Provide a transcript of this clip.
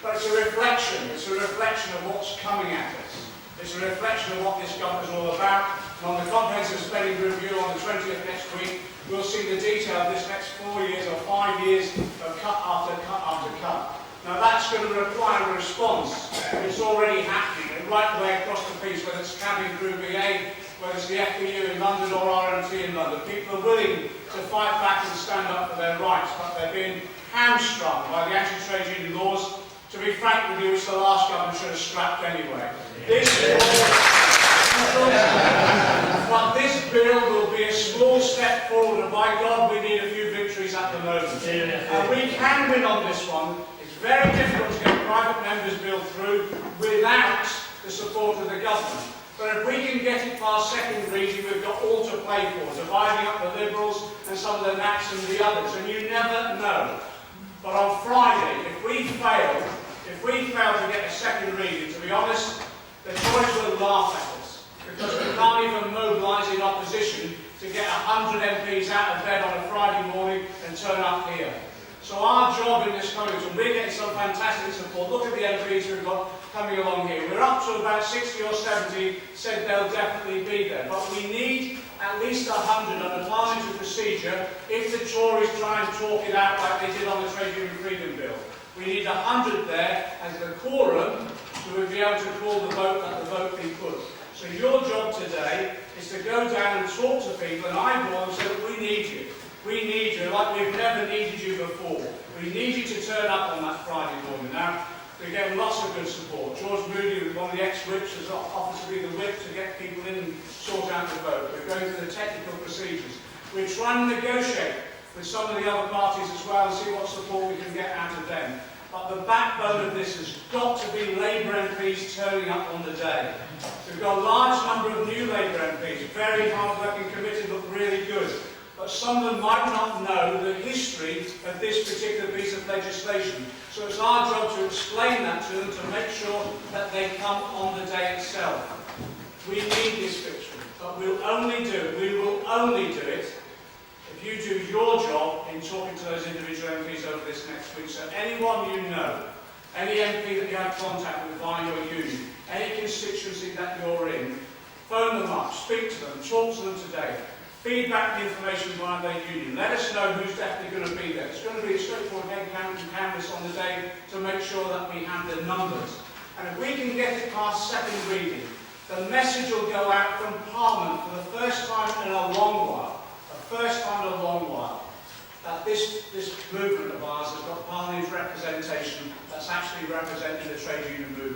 But it's a reflection. It's a reflection of what's coming at us. It's a reflection of what this government is all about. And on the comprehensive spending review on the 20th next week, we'll see the detail of this next 4 years or 5 years of cut after cut after cut. Now that's going to require a response. It's already happening right the way across the piece, whether it's cabin crew BA, whether it's the FBU in London or RMT in London. People are willing to fight back and stand up for their rights, but they're being hamstrung by the anti-trade union laws, to be frank with you, which the last government should have scrapped anyway. But this bill will be a small step forward, and by God, we need a few victories at the moment. And we can win on this one. It's very difficult to get a private member's bill through without the support of the government. But if we can get it past second reading, we've got all to play for, dividing up the Liberals and some of the Nats and the others, and you never know. But on Friday, if we fail to get a second reading, to be honest, the Tories will laugh at us, because we can't even mobilise in opposition to get 100 MPs out of bed on a Friday morning and turn up here. So our job in this country, and we're getting some fantastic support. Look at the MPs we've got coming along here. We're up to about 60 or 70, said they'll definitely be there. But we need at least 100 under parliamentary procedure if the Tories try and talk it out like they did on the Trade Union Freedom Bill. We need 100 there as the quorum to be able to call the vote that the vote be put. So your job today is to go down and talk to people and eyeball them and say, look, we need you. We need you like we've never needed you before. We need you to turn up on that Friday morning. Now, we're getting lots of good support. George Moody, one of the ex-whips, has offered to be the whip to get people in and sort out the vote. We're going through the technical procedures. We're trying to negotiate with some of the other parties as well and see what support we can get out of them. But the backbone of this has got to be Labour MPs turning up on the day. We've got a large number of new Labour MPs, very hard-working, committed, look really good. But some of them might not know the history of this particular piece of legislation. So it's our job to explain that to them, to make sure that they come on the day itself. We need this victory, but we will only do it if you do your job in talking to those individual MPs over this next week. So anyone you know, any MP that you have contact with via your union, any constituency that you're in, phone them up, speak to them, talk to them today. Feedback the information via their union. Let us know who's definitely going to be there. It's going to be a straightforward head count and canvass on the day to make sure that we have the numbers. And if we can get it past second reading, the message will go out from Parliament for the first time in a long while, that this movement of ours has got parliamentary representation that's actually representing the trade union movement.